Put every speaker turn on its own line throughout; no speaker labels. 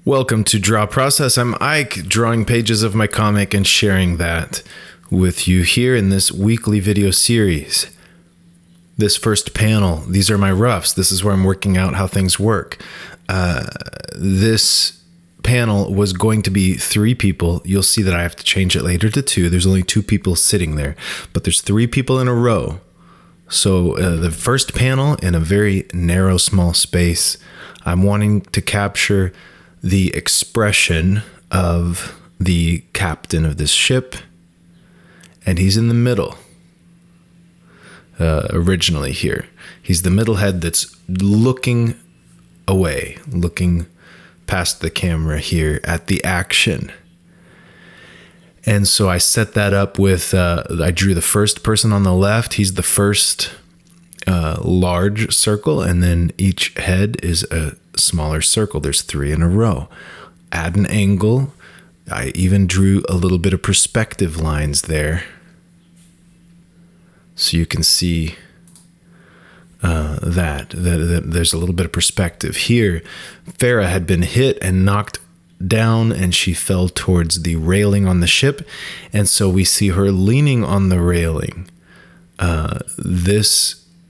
Welcome to Draw Process. I'm Ike, drawing pages of my comic and sharing that with you here in this weekly video series. This first panel, these are my roughs. This is where I'm working out how things work. This panel was going to be 3 people. You'll see that I have to change it later to 2. There's only 2 people sitting there, but there's 3 people in a row. So the first panel in a very narrow, small space, I'm wanting to capture the expression of the captain of this ship, and he's in the middle. Originally here, he's the middle head that's looking away, looking past the camera here at the action. And so I set that up with, I drew the first person on the left. He's the first large circle, and then each head is a smaller circle. There's 3 in a row. Add an angle. I even drew a little bit of perspective lines there, so you can see that there's a little bit of perspective here. Farah had been hit and knocked down, and she fell towards the railing on the ship, and so we see her leaning on the railing.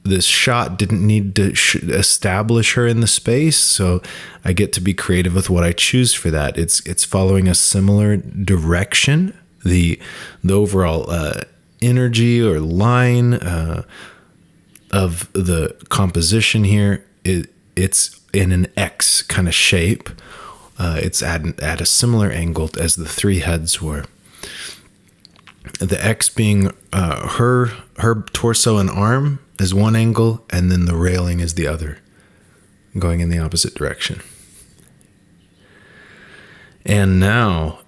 This shot didn't need to establish her in the space, so I get to be creative with what I choose for that. It's following a similar direction. The overall energy or line of the composition here, it's in an X kind of shape. It's at a similar angle as the 3 heads were. The X being her torso and arm is one angle, and then the railing is the other, going in the opposite direction. And now,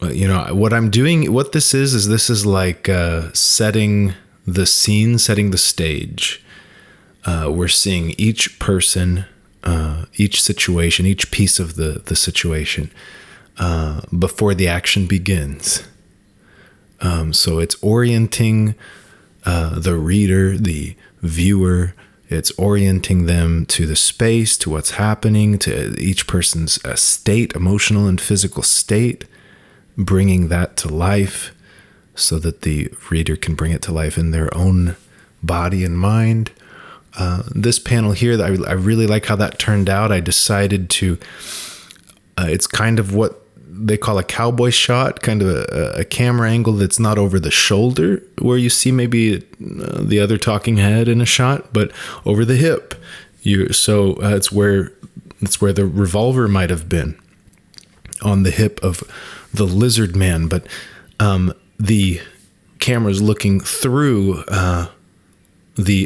what I'm doing, what this is like setting the scene, setting the stage. We're seeing each person, each situation, each piece of the situation before the action begins. So it's orienting the reader, the viewer. It's orienting them to the space, to what's happening, to each person's state, emotional and physical state, bringing that to life so that the reader can bring it to life in their own body and mind. This panel here, I really like how that turned out. I decided to, it's kind of what they call a cowboy shot, kind of a camera angle that's not over the shoulder where you see maybe the other talking head in a shot, but over the hip. It's where the revolver might have been, on the hip of the lizard man, but the camera's looking through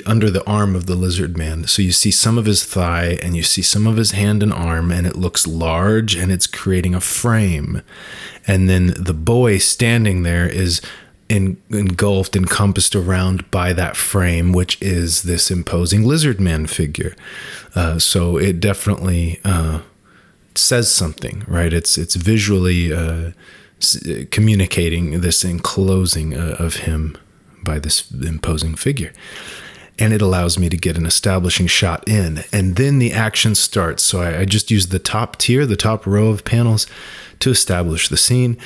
under the arm of the lizard man. So you see some of his thigh and you see some of his hand and arm, and it looks large and it's creating a frame. And then the boy standing there is engulfed, encompassed around by that frame, which is this imposing lizard man figure. So it definitely says something, right? It's visually communicating this enclosing of him by this imposing figure. And it allows me to get an establishing shot in. And then the action starts. So I just used the top tier, the top row of panels to establish the scene.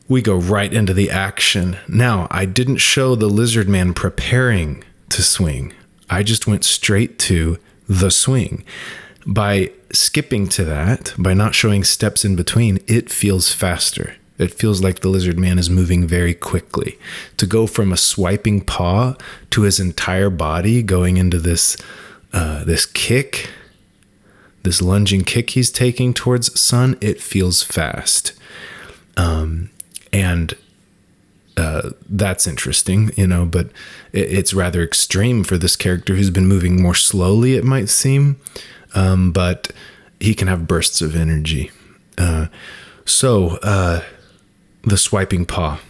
We go right into the action. Now, I didn't show the lizard man preparing to swing. I just went straight to the swing. By skipping to that, by not showing steps in between, it feels faster. It feels like the lizard man is moving very quickly. To go from a swiping paw to his entire body going into this kick, this lunging kick he's taking towards Sun, it feels fast. And that's interesting, but it's rather extreme for this character who's been moving more slowly, it might seem. But he can have bursts of energy. The swiping paw.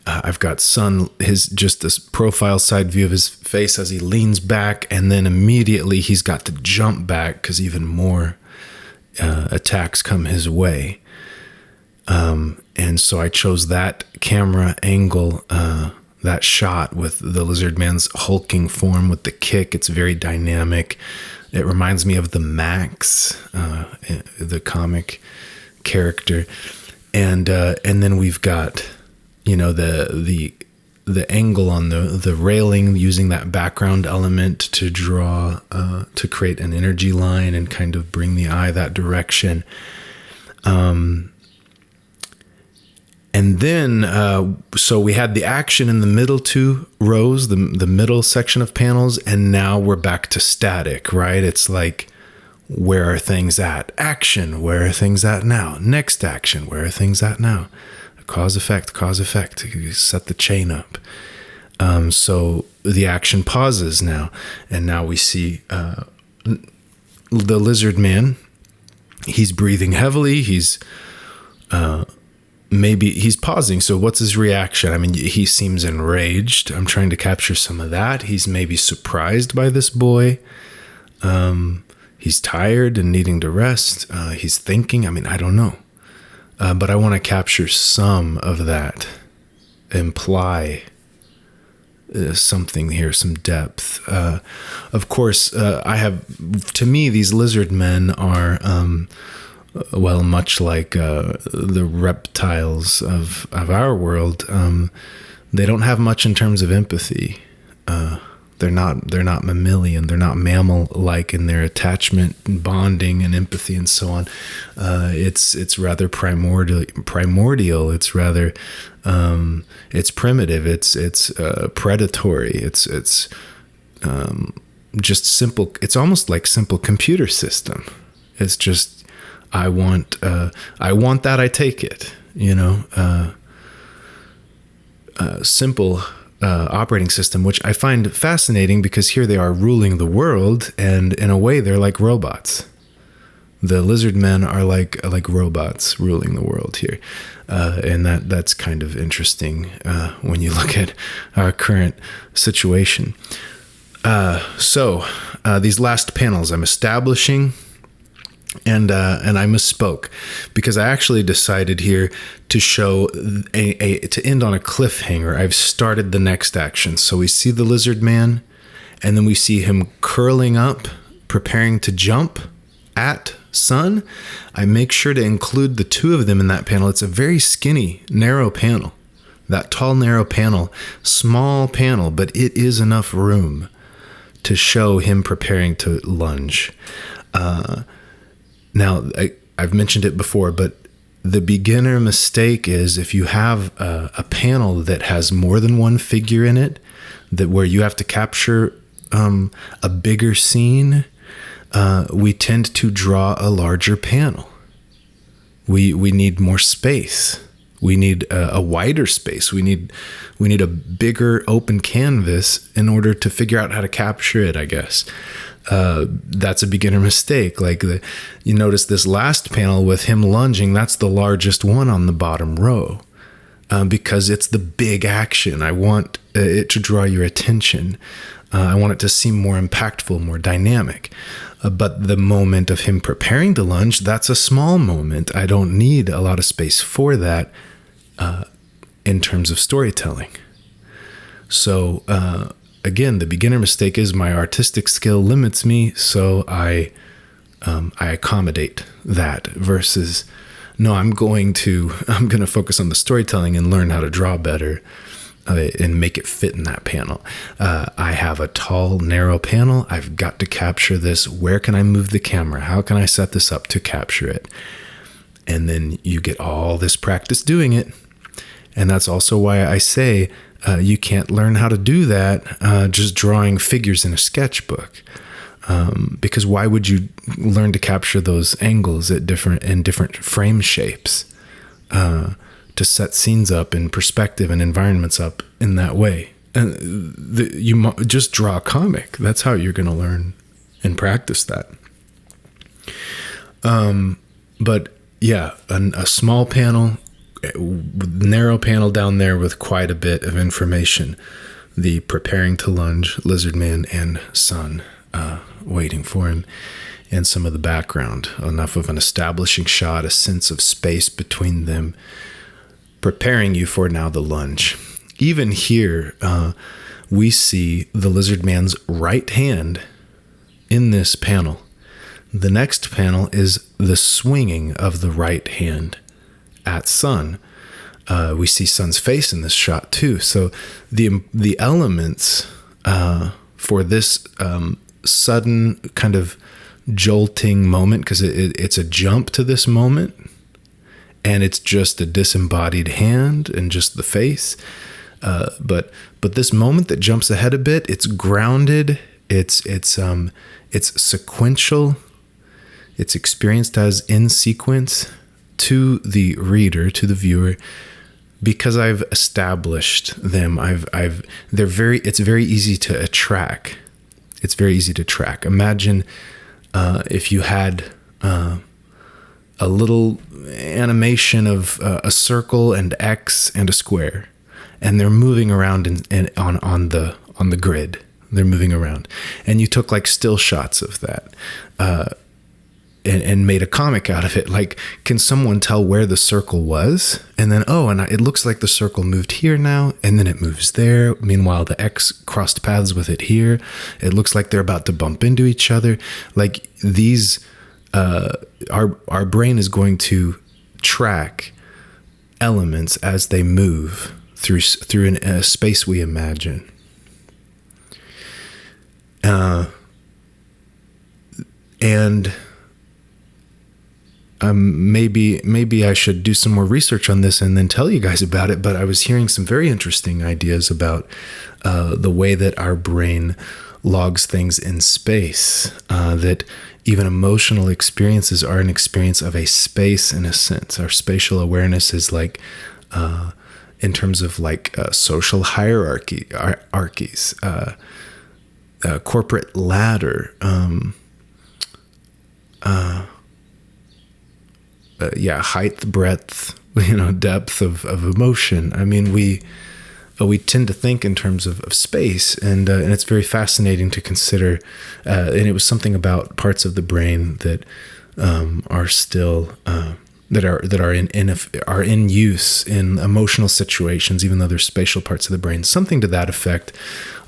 I've got Sun, just this profile side view of his face as he leans back, and then immediately he's got to jump back because even more attacks come his way. And so I chose that camera angle that shot with the lizard man's hulking form with the kick. It's very dynamic. It reminds me of the Max, the comic character. And then we've got, the angle on the railing, using that background element to draw, to create an energy line and kind of bring the eye that direction. And then, so we had the action in the middle 2 rows, the middle section of panels, and now we're back to static, right? It's like, where are things at? Action, where are things at now? Next action, where are things at now? Cause, effect, you set the chain up. So the action pauses now, and now we see the lizard man. He's breathing heavily, maybe he's pausing. So what's his reaction? I mean, he seems enraged. I'm trying to capture some of that. He's maybe surprised by this boy. He's tired and needing to rest. He's thinking. I mean, I don't know. But I want to capture some of that. Imply something here, some depth. Of course, to me, these lizard men are... much like the reptiles of our world, they don't have much in terms of empathy. They're not mammalian. They're not mammal-like in their attachment, and bonding, and empathy, and so on. It's rather primordial. It's rather it's primitive. It's predatory. It's just simple. It's almost like simple computer system. It's just. I want that, I take it, simple operating system, which I find fascinating because here they are ruling the world, and in a way they're like robots. The lizard men are like robots ruling the world here. And that's kind of interesting when you look at our current situation. So these last panels I'm establishing. And I misspoke because I actually decided here to show to end on a cliffhanger. I've started the next action. So we see the lizard man, and then we see him curling up, preparing to jump at Sun. I make sure to include the 2 of them in that panel. It's a very skinny, narrow panel. That tall, narrow panel, small panel, but it is enough room to show him preparing to lunge. Now, I've mentioned it before, but the beginner mistake is if you have a panel that has more than one figure in it, where you have to capture a bigger scene, we tend to draw a larger panel. We need more space. We need a wider space. We need a bigger open canvas in order to figure out how to capture it, I guess. That's a beginner mistake. Like you notice this last panel with him lunging, that's the largest one on the bottom row, because it's the big action. I want it to draw your attention. I want it to seem more impactful, more dynamic. But the moment of him preparing to lunge, that's a small moment. I don't need a lot of space for that in terms of storytelling. So, again, the beginner mistake is my artistic skill limits me, so I accommodate that versus, no, I'm going to focus on the storytelling and learn how to draw better and make it fit in that panel. I have a tall, narrow panel. I've got to capture this. Where can I move the camera? How can I set this up to capture it? And then you get all this practice doing it. And that's also why I say you can't learn how to do that just drawing figures in a sketchbook. Because why would you learn to capture those angles in different frame shapes to set scenes up in perspective and environments up in that way? You just draw a comic. That's how you're going to learn and practice that. But yeah, a small panel, narrow panel down there with quite a bit of information. The preparing to lunge, lizard man and Sun waiting for him, and some of the background. Enough of an establishing shot, a sense of space between them, preparing you for now the lunge. even here, we see the lizard man's right hand in this panel. The next panel is the swinging of the right hand at Sun. We see Sun's face in this shot too. So the elements for this sudden kind of jolting moment, because it's a jump to this moment, and it's just a disembodied hand and just the face. But this moment that jumps ahead a bit, it's grounded. It's sequential. It's experienced as in sequence to the reader, to the viewer, because I've established them. It's very easy to track. It's very easy to track. Imagine if you had a little animation of a circle and X and a square, and they're moving around on the grid. They're moving around, and you took like still shots of that, and made a comic out of it. Like, can someone tell where the circle was? And then, it looks like the circle moved here now, and then it moves there. Meanwhile, the X crossed paths with it here. It looks like they're about to bump into each other. Like these, our brain is going to track elements as they move through a space we imagine. And maybe I should do some more research on this and then tell you guys about it. But I was hearing some very interesting ideas about the way that our brain logs things in space, that even emotional experiences are an experience of a space in a sense. Our spatial awareness is like, in terms of like social hierarchies, corporate ladder, height, breadth, depth of emotion. I mean, we tend to think in terms of space, and it's very fascinating to consider. And it was something about parts of the brain that are still that are in use in emotional situations, even though they're spatial parts of the brain. Something to that effect.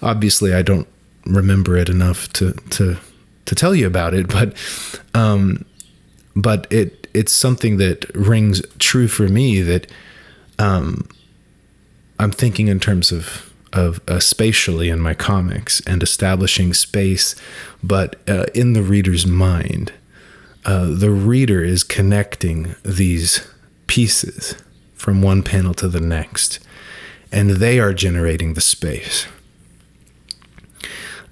Obviously, I don't remember it enough to tell you about it, but it's something that rings true for me, that I'm thinking in terms of spatially in my comics and establishing space, but in the reader's mind. The reader is connecting these pieces from one panel to the next, and they are generating the space.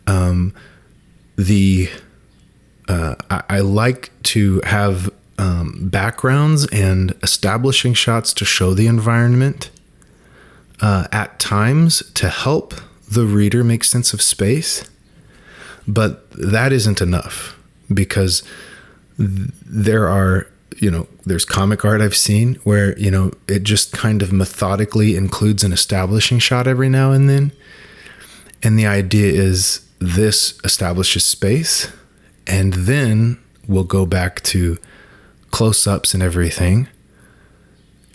I like to have backgrounds and establishing shots to show the environment at times to help the reader make sense of space, but that isn't enough, because there's comic art I've seen where it just kind of methodically includes an establishing shot every now and then, and the idea is this establishes space, and then we'll go back to close-ups and everything,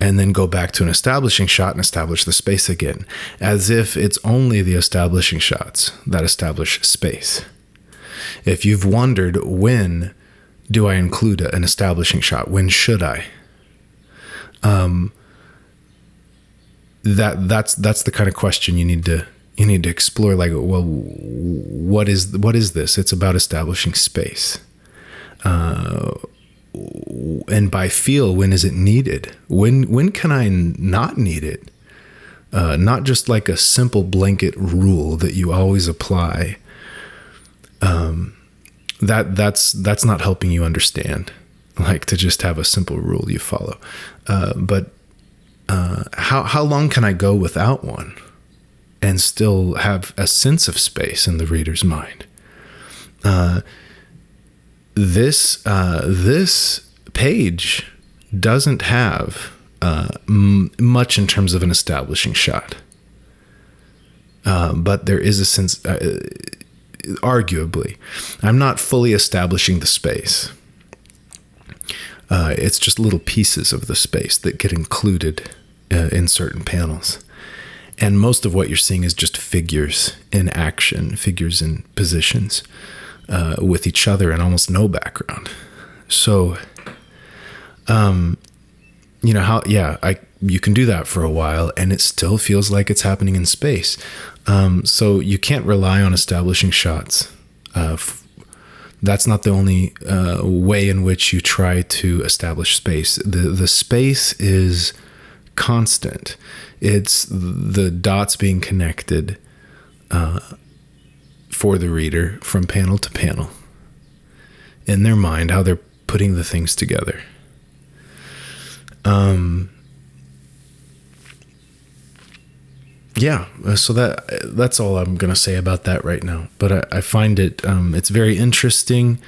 and then go back to an establishing shot and establish the space again, as if it's only the establishing shots that establish space. If you've wondered, when do I include an establishing shot? When should I? That's the kind of question you need to explore. Like, well, what is this? It's about establishing space. And by feel, when is it needed? When can I not need it? Not just like a simple blanket rule that you always apply. That's not helping you understand. Like, to just have a simple rule you follow. But how long can I go without one and still have a sense of space in the reader's mind? This page doesn't have much in terms of an establishing shot, but there is a sense, arguably, I'm not fully establishing the space. It's just little pieces of the space that get included in certain panels. And most of what you're seeing is just figures in action, figures in positions with each other, and almost no background. So, you can do that for a while and it still feels like it's happening in space. So you can't rely on establishing shots. That's not the only way in which you try to establish space. The space is constant. It's the dots being connected for the reader from panel to panel in their mind, how they're putting the things together. So that's all I'm going to say about that right now. But I find it, it's very interesting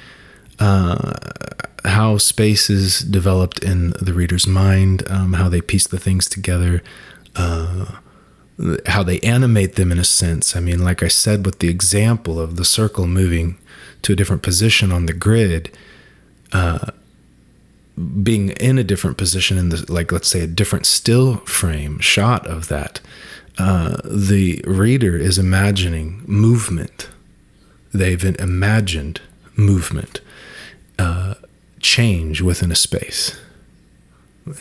how space is developed in the reader's mind, how they piece the things together, how they animate them in a sense. I mean, like I said, with the example of the circle moving to a different position on the grid, being in a different position in the, like, let's say a different still frame shot of that, the reader is imagining movement. They've imagined movement, change within a space.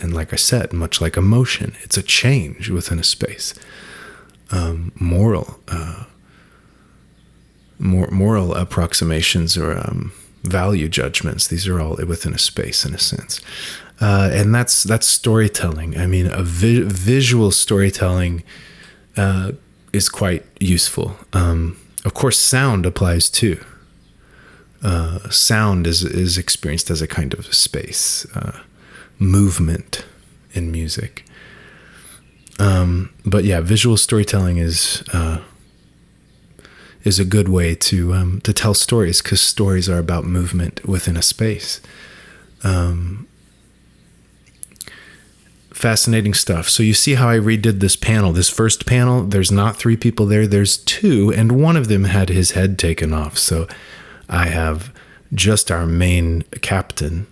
And like I said, much like emotion, it's a change within a space. Moral approximations or value judgments, these are all within a space in a sense. And that's storytelling. I mean, a visual storytelling is quite useful. Of course, sound applies too. Sound is experienced as a kind of space, movement in music. But yeah, visual storytelling is a good way to tell stories, because stories are about movement within a space. Fascinating stuff. So you see how I redid this panel. This first panel, there's not 3 people there. There's 2, and one of them had his head taken off. So I have just our main captain,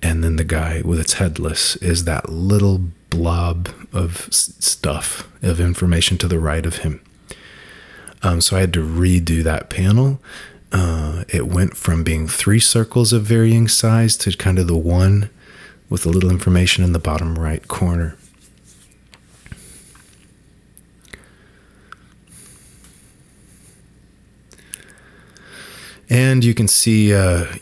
and then the guy with its headless is that little blob of stuff, of information to the right of him. So I had to redo that panel. It went from being 3 circles of varying size to kind of the one with a little information in the bottom right corner. And you can see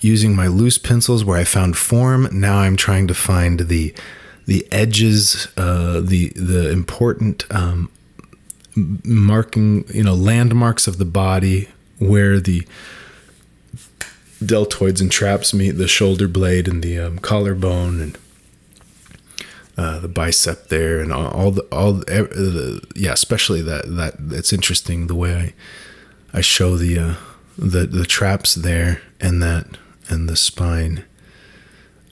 using my loose pencils where I found form, now I'm trying to find the edges, the important marking, landmarks of the body where the deltoids and traps meet the shoulder blade and the collarbone, and the bicep there, and especially that it's interesting the way I show the traps there and the spine.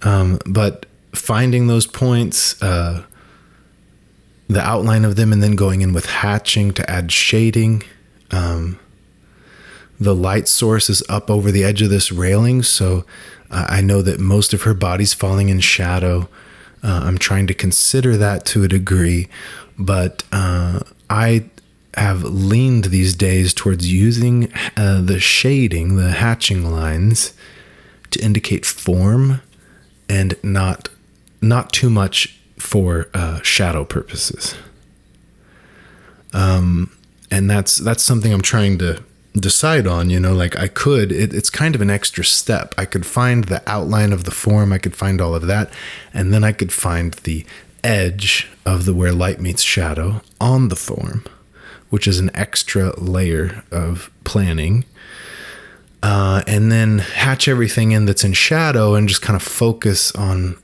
But finding those points, the outline of them, and then going in with hatching to add shading. The light source is up over the edge of this railing, so I know that most of her body's falling in shadow. I'm trying to consider that to a degree, but I have leaned these days towards using the shading, the hatching lines, to indicate form, and not too much for shadow purposes. And that's something I'm trying to decide on, like I could, it's kind of an extra step. I could find the outline of the form, I could find all of that, and then I could find the edge of where light meets shadow on the form, which is an extra layer of planning. And then hatch everything in that's in shadow and just kind of focus on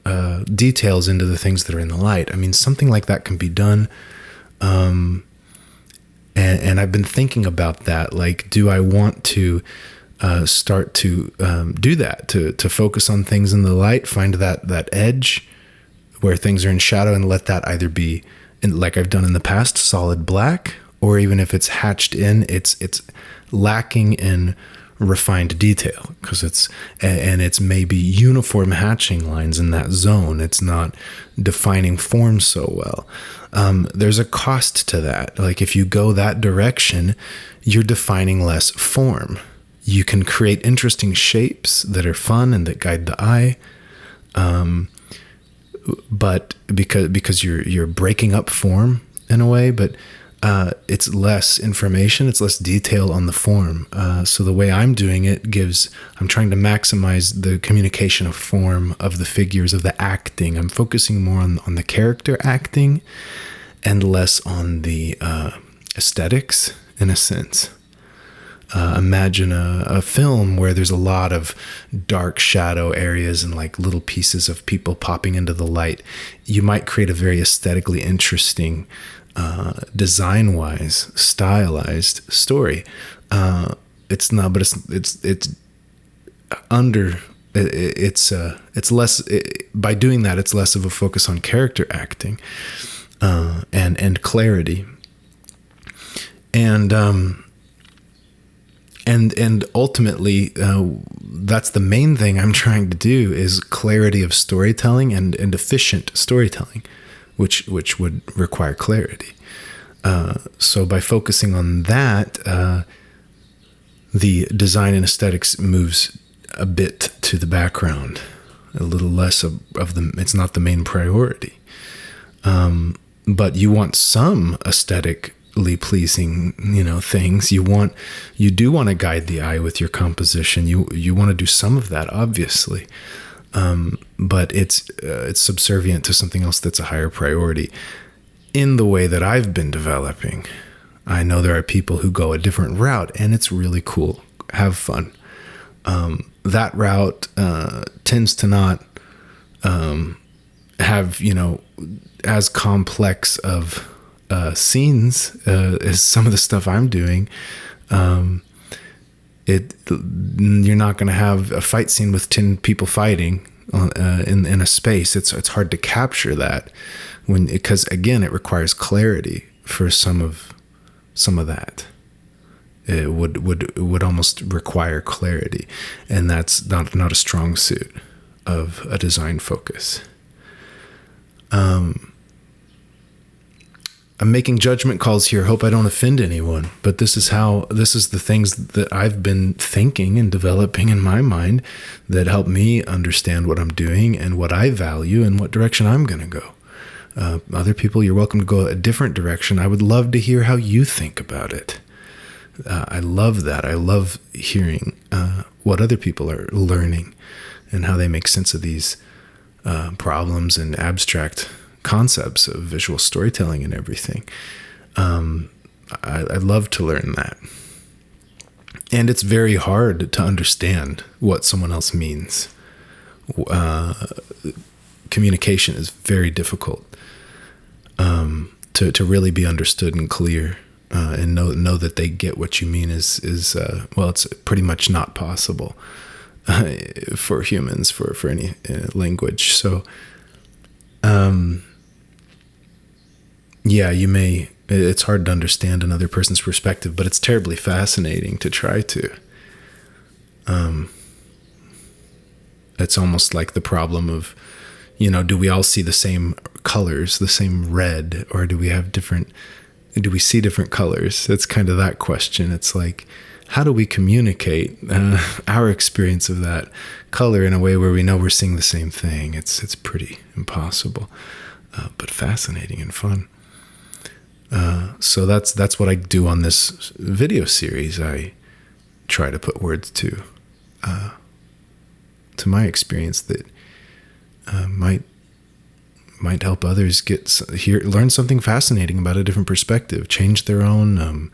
details into the things that are in the light. I mean, something like that can be done. And I've been thinking about that. Like, do I want to start to do that, to focus on things in the light, find that edge where things are in shadow, and let that either be, like I've done in the past, solid black, or even if it's hatched in, it's lacking in refined detail, because it's maybe uniform hatching lines in that zone. It's not defining form so well. There's a cost to that. Like if you go that direction, you're defining less form. You can create interesting shapes that are fun and that guide the eye. But because you're breaking up form in a way, but it's less information, it's less detail on the form. So the way I'm doing it I'm trying to maximize the communication of form of the figures, of the acting. I'm focusing more on the character acting and less on the aesthetics, in a sense. Imagine a film where there's a lot of dark shadow areas and like little pieces of people popping into the light. You might create a very aesthetically interesting, design-wise, stylized story. It's not, but it's less. By doing that, it's less of a focus on character acting and clarity. And ultimately, that's the main thing I'm trying to do, is clarity of storytelling and efficient storytelling, which would require clarity. So by focusing on that, the design and aesthetics moves a bit to the background, a little less of the. It's not the main priority, but you want some aesthetic pleasing, things. You do want to guide the eye with your composition. You want to do some of that, obviously, but it's subservient to something else that's a higher priority. In the way that I've been developing, I know there are people who go a different route, and it's really cool. Have fun. That route tends to not have as complex of scenes is some of the stuff I'm doing. You're not going to have a fight scene with 10 people fighting in a space. It's hard to capture that because again, it requires clarity for some of that. It would almost require clarity, and that's not a strong suit of a design focus. I'm making judgment calls here. Hope I don't offend anyone, but this is the things that I've been thinking and developing in my mind that help me understand what I'm doing and what I value and what direction I'm going to go. Other people, you're welcome to go a different direction. I would love to hear how you think about it. I love that. I love hearing what other people are learning and how they make sense of these problems and abstract concepts of visual storytelling and everything. I love to learn that. And it's very hard to understand what someone else means. Communication is very difficult to really be understood and clear, and know that they get what you mean is it's pretty much not possible for humans, for any language. So it's hard to understand another person's perspective, but it's terribly fascinating to try to. It's almost like the problem of, do we all see the same colors, the same red, or do we see different colors? It's kind of that question. It's like, how do we communicate our experience of that color in a way where we know we're seeing the same thing? It's pretty impossible, but fascinating and fun. So that's what I do on this video series. I try to put words to my experience that might help others learn something fascinating about a different perspective, change their own,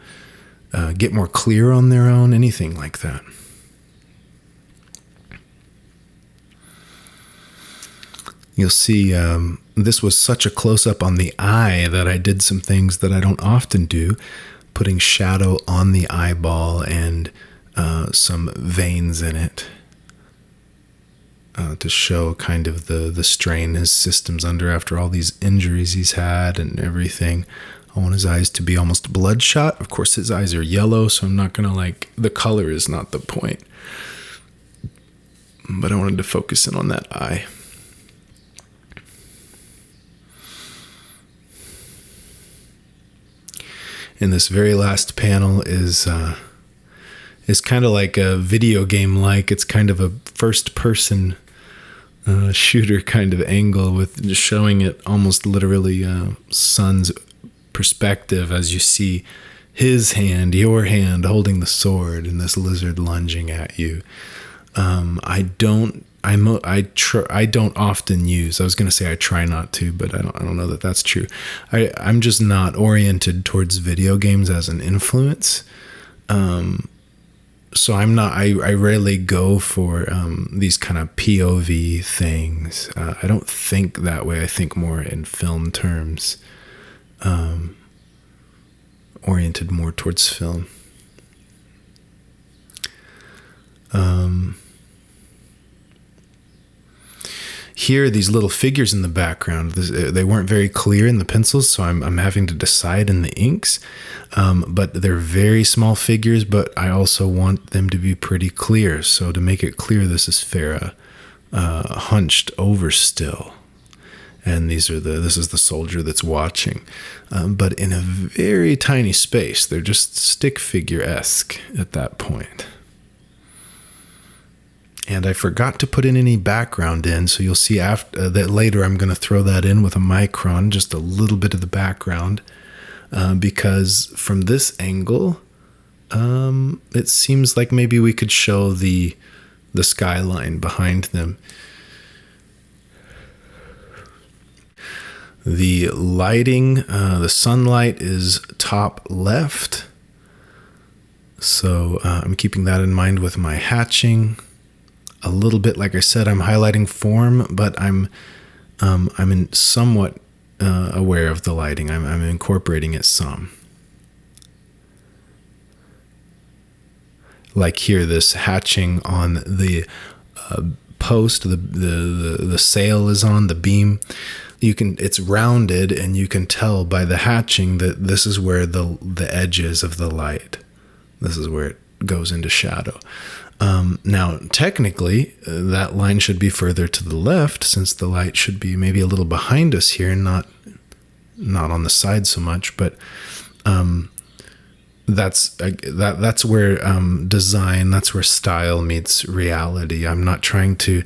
get more clear on their own, anything like that. You'll see this was such a close-up on the eye that I did some things that I don't often do, putting shadow on the eyeball and some veins in it. to show kind of the strain his system's under after all these injuries he's had and everything. I want his eyes to be almost bloodshot. Of course, his eyes are yellow, so I'm not going to the color is not the point. But I wanted to focus in on that eye. And this very last panel is kind of like a video game it's kind of a first person shooter kind of angle with just showing it almost literally Sun's perspective as you see his hand, your hand holding the sword and this lizard lunging at you. I don't often use, I was going to say I try not to, but I don't know that that's true. I'm just not oriented towards video games as an influence. So I rarely go for these kind of POV things. I don't think that way. I think more in film terms, oriented more towards film. Here, these little figures in the background, they weren't very clear in the pencils, so I'm having to decide in the inks. But they're very small figures, but I also want them to be pretty clear. So to make it clear, this is Farah hunched over still. And this is the soldier that's watching. But in a very tiny space, they're just stick figure-esque at that point. And I forgot to put in any background in, so you'll see after that later I'm going to throw that in with a micron, just a little bit of the background, because from this angle, it seems like maybe we could show the skyline behind them. The lighting, the sunlight is top left, so I'm keeping that in mind with my hatching. A little bit, like I said, I'm highlighting form, but I'm somewhat aware of the lighting. I'm incorporating it some. Like here, this hatching on the post, the sail is on the beam. It's rounded, and you can tell by the hatching that this is where the edge is of the light. This is where it goes into shadow. Now, technically, that line should be further to the left, since the light should be maybe a little behind us here, not on the side so much. But that's where design, that's where style meets reality. I'm not trying to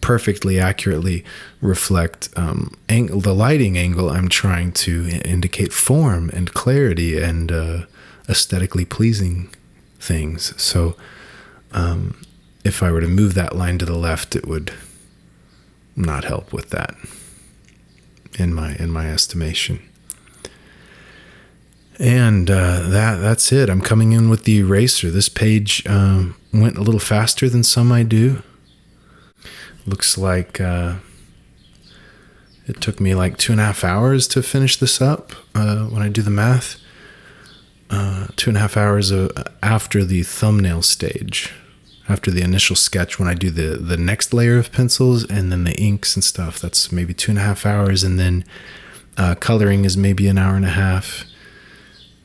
perfectly accurately reflect the lighting angle. I'm trying to indicate form and clarity and aesthetically pleasing things. So if I were to move that line to the left, it would not help with that in my estimation. And that's it. I'm coming in with the eraser. This page went a little faster than some I do. Looks like it took me like 2.5 hours to finish this up when I do the math. 2.5 hours after the thumbnail stage, after the initial sketch, when I do the next layer of pencils and then the inks and stuff. That's maybe 2.5 hours, and then coloring is maybe 1.5 hours.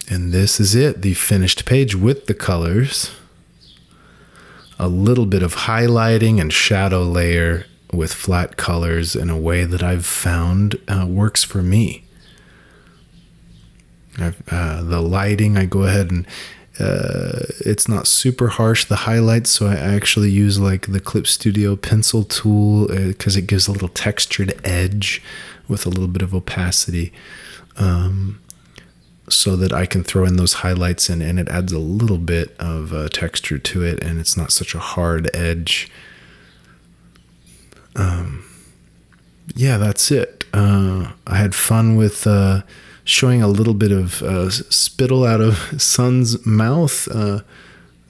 And this is it, the finished page with the colors. A little bit of highlighting and shadow layer with flat colors in a way that I've found works for me. The lighting, I go ahead and it's not super harsh, the highlights, so I actually use like the Clip Studio pencil tool because it gives a little textured edge with a little bit of opacity, so that I can throw in those highlights and it adds a little bit of texture to it, and it's not such a hard edge. Yeah, that's it. I had fun with showing a little bit of spittle out of Sun's mouth.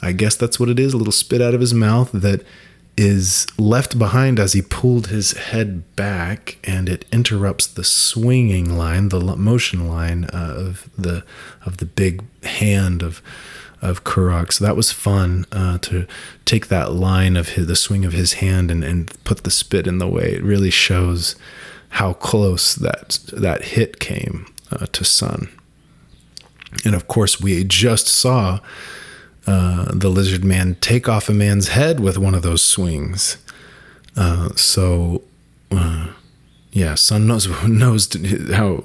I guess that's what it is, a little spit out of his mouth that is left behind as he pulled his head back, and it interrupts the swinging line, the motion line of the big hand of of Kurok. So that was fun to take that line of the swing of his hand and put the spit in the way. It really shows how close that hit came to Sun. And of course, we just saw the lizard man take off a man's head with one of those swings. Sun knows how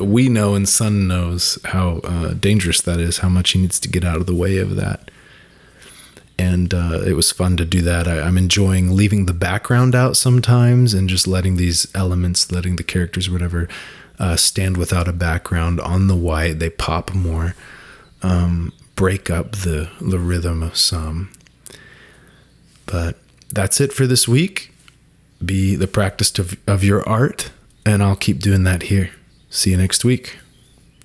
we know, and Sun knows how dangerous that is, how much he needs to get out of the way of that. And it was fun to do that. I'm enjoying leaving the background out sometimes and just letting these elements, letting the characters or whatever stand without a background on the white. They pop more, break up the rhythm of some. But that's it for this week. Be the practice of your art, and I'll keep doing that here. See you next week.